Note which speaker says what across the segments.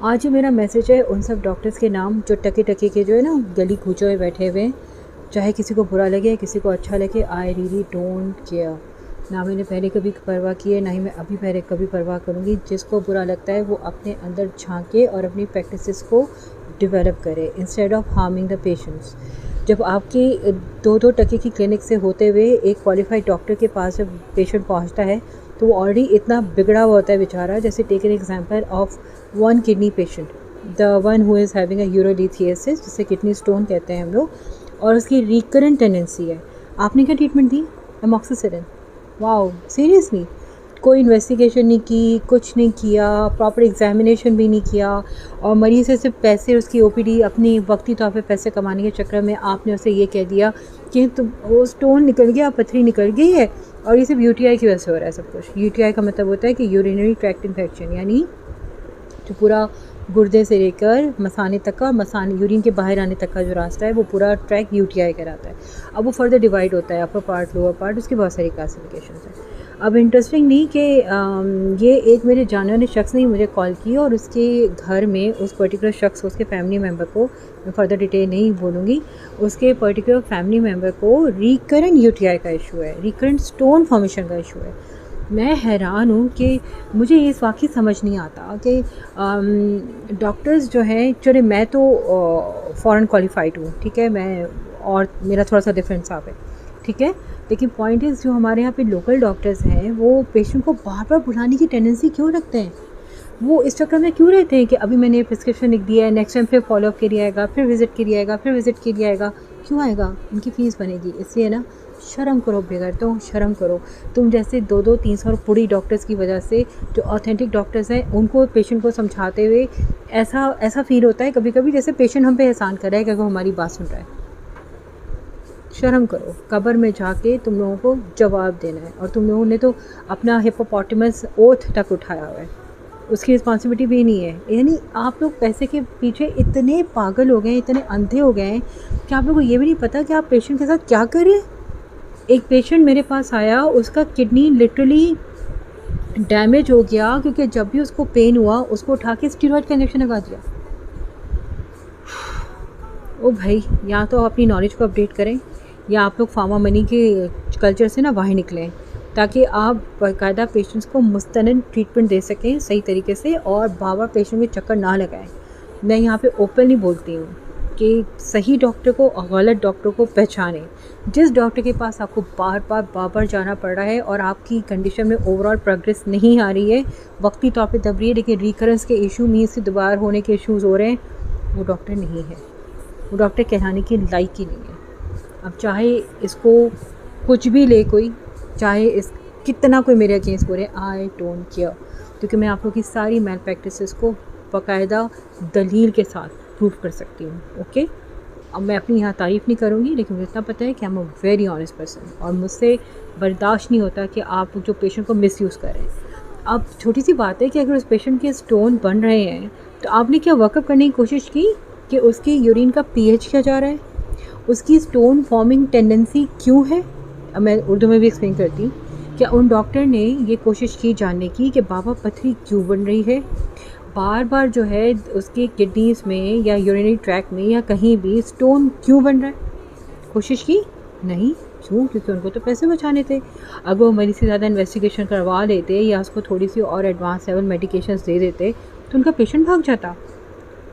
Speaker 1: आज जो मेरा मैसेज है उन सब डॉक्टर्स के नाम जो टके टके के जो है ना गली कूचों में बैठे हुए हैं, चाहे किसी को बुरा लगे किसी को अच्छा लगे, आई रियली डोंट केयर। ना मैंने पहले कभी परवाह की है, ना ही मैं अभी पहले कभी परवाह करूँगी। जिसको बुरा लगता है वो अपने अंदर झांके और अपनी प्रैक्टिसेस को डेवलप करे instead of harming the patients. जब आपके 2-2 टके की क्लिनिक से होते हुए एक क्वालिफाइड डॉक्टर के पास जब पेशेंट पहुंचता है तो वो ऑलरेडी इतना बिगड़ा हुआ होता है बेचारा। जैसे take an example of one kidney patient, the one who is having a urolithiasis, जिसे किडनी स्टोन कहते हैं हम लोग, और उसकी रिकरेंट टेंडेंसी है। आपने क्या ट्रीटमेंट दी? एमॉक्सिसिलिन। Wow, seriously? कोई इन्वेस्टिगेशन नहीं की, कुछ नहीं किया, प्रॉपर एग्जामिनेशन भी नहीं किया, और मरीज़ से सिर्फ पैसे, उसकी ओपीडी अपनी वक्ती तौर पे पैसे कमाने के चक्कर में आपने उसे ये कह दिया कि तुम वो स्टोन निकल गया, पथरी निकल गई है और ये सिर्फ यूटीआई की वजह से हो रहा है सब कुछ। यूटीआई का मतलब होता है कि यूरिनरी ट्रैक्ट इन्फेक्शन, यानी जो पूरा गुर्दे से लेकर मसाने तक का, मसाने यूरिन के बाहर आने तक का जो रास्ता है वो पूरा ट्रैक यूटीआई कहलाता है। अब वो फर्दर डिवाइड होता है, अपर पार्ट, लोअर पार्ट, उसकी बहुत सारी क्लासिफिकेशन है। अब इंटरेस्टिंग नहीं कि ये एक मेरे जानने वाले शख्स ने मुझे कॉल की और उसके घर में उस पर्टिकुलर शख्स, उसके फैमिली मेम्बर को, मैं फर्दर डिटेल नहीं बोलूँगी, उसके पर्टिकुलर फैमिली मेम्बर को रिकरेंट यूटीआई का इशू है, रिकरेंट स्टोन फॉर्मेशन का इशू है। मैं हैरान हूँ कि मुझे इस वाक़ई समझ नहीं आता कि डॉक्टर्स जो हैं, चले मैं तो फ़ॉरेन क्वालिफाइड हूँ, ठीक है, मैं और मेरा थोड़ा सा डिफरेंस आप है, ठीक है, लेकिन पॉइंट इज़ जो हमारे यहाँ पे लोकल डॉक्टर्स हैं वो पेशेंट को बार बार बुलाने की टेंडेंसी क्यों रखते हैं? वो इस चक्कर में क्यों रहते हैं कि अभी मैंने प्रिस्क्रिप्शन लिख दिया है, नेक्स्ट टाइम फिर फॉलोअप के लिए आएगा, फिर विज़िट के लिए आएगा, फिर विज़िट के लिए आएगा। क्यों आएगा? उनकी फ़ीस बनेगी, इसलिए ना शर्म करो, बेगर तो शर्म करो। तुम जैसे 200-300 पूरी डॉक्टर्स की वजह से जो ऑथेंटिक डॉक्टर्स हैं उनको पेशेंट को समझाते हुए ऐसा फ़ील होता है कभी कभी जैसे पेशेंट हम पे एहसान कर रहा है कि वो हमारी बात सुन रहा है। शर्म करो, कब्र में जाके तुम लोगों को जवाब देना है, और तुम लोगों ने तो अपना हिप्पोपोटामस ओथ तक उठाया हुआ है, उसकी रिस्पॉन्सिबिलिटी भी नहीं है। यानी आप लोग पैसे के पीछे इतने पागल हो गए हैं, इतने अंधे हो गए हैं कि आप लोगों को ये भी नहीं पता कि आप पेशेंट के साथ क्या कर रहे हैं। एक पेशेंट मेरे पास आया, उसका किडनी लिटरली डैमेज हो गया क्योंकि जब भी उसको पेन हुआ उसको उठा के स्टीरॉयड का इंजेक्शन लगा दिया। ओ भाई, या तो अपनी नॉलेज को अपडेट करें या आप लोग फार्मा मनी के कल्चर से ना बाहर निकलें, ताकि आप बाकायदा पेशेंट्स को मुस्तनद ट्रीटमेंट दे सकें सही तरीके से और बार बार पेशेंट के चक्कर ना लगाएं। मैं यहाँ पे ओपनली बोलती हूँ कि सही डॉक्टर को और गलत डॉक्टर को पहचानें। जिस डॉक्टर के पास आपको बार बार जाना पड़ रहा है और आपकी कंडीशन में ओवरऑल प्रोग्रेस नहीं आ रही है, वक्ती तौर पे दब रही है, लेकिन रिकरेंस के इशू मीन्स दोबारा होने के इश्यूज़ हो रहे हैं, वो डॉक्टर नहीं है, वो डॉक्टर कहलाने की लायक ही नहीं है। अब चाहे इसको कुछ भी ले कोई, चाहे इस कितना कोई मेरे अगेंस्ट बोले, आई डोंट केयर, क्योंकि मैं आप लोग की सारी मैल प्रैक्टिसेस को बाकायदा दलील के साथ प्रूव कर सकती हूँ। ओके, अब मैं अपनी यहाँ तारीफ़ नहीं करूँगी, लेकिन मुझे इतना पता है कि I am a very honest person और मुझसे बर्दाश्त नहीं होता कि आप जो पेशेंट को मिसयूज़ करें। अब छोटी सी बात है कि अगर उस पेशेंट के स्टोन बन रहे हैं तो आपने क्या वर्कअप करने की कोशिश की कि उसकी यूरिन का पीएच क्या जा रहा है, उसकी स्टोन फॉर्मिंग टेंडेंसी क्यों है। अब मैं उर्दू में भी एक्सप्लेन करती हूँ। क्या उन डॉक्टर ने ये कोशिश की जानने की कि बाबा पथरी क्यों बन रही है, बार बार जो है उसकी किडनीज़ में या यूरिनरी ट्रैक में या कहीं भी स्टोन क्यों बन रहा है? कोशिश की? नहीं। क्यों? क्योंकि उनको तो पैसे बचाने थे। अगर वो मरीज़ से ज़्यादा इन्वेस्टिगेशन करवा लेते या उसको थोड़ी सी और एडवांस लेवल मेडिकेशंस दे देते तो उनका पेशेंट भाग जाता।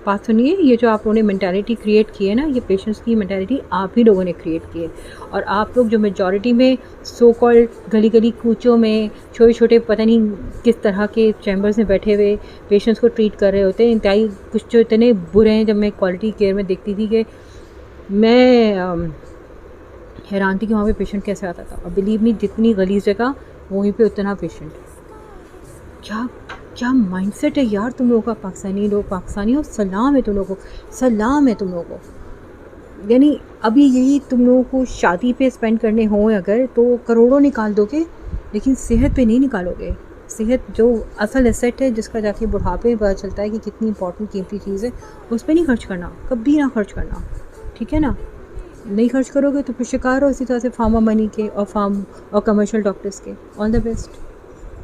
Speaker 1: बात सुनिए, ये जो आप लोगों ने मेंटालिटी क्रिएट की है ना, ये पेशेंट्स की मेंटालिटी आप ही लोगों ने क्रिएट की है। और आप लोग जो मेजॉरिटी में सो कॉल्ड गली गली कूचों में छोटे छोटे पता नहीं किस तरह के चैम्बर्स में बैठे हुए पेशेंट्स को ट्रीट कर रहे होते हैं, इंतहाई कुछ जो इतने बुरे हैं। जब मैं क्वालिटी केयर में देखती थी कि मैं हैरान थी कि वहाँ पे पेशेंट कैसे आता था। और बिलीव मी, जितनी गलीज जगह वहीं पे उतना पेशेंट। क्या माइंडसेट है यार तुम लोगों का। पाकिस्तानी लोग, पाकिस्तानी, और सलाम है तुम लोगों को, सलाम है तुम लोगों को। यानी अभी यही तुम लोगों को शादी पे स्पेंड करने हों अगर, तो करोड़ों निकाल दोगे, लेकिन सेहत पे नहीं निकालोगे। सेहत जो असल एसेट है, जिसका जाके बुढ़ापे में पता चलता है कि कितनी इंपॉर्टेंट कीमती चीज़ है, उस पर नहीं खर्च करना, कभी ना खर्च करना, ठीक है ना। नहीं खर्च करोगे तो फिर शिकार हो इसी तरह से फार्मा मनी के और कमर्शियल डॉक्टर्स के। All the best.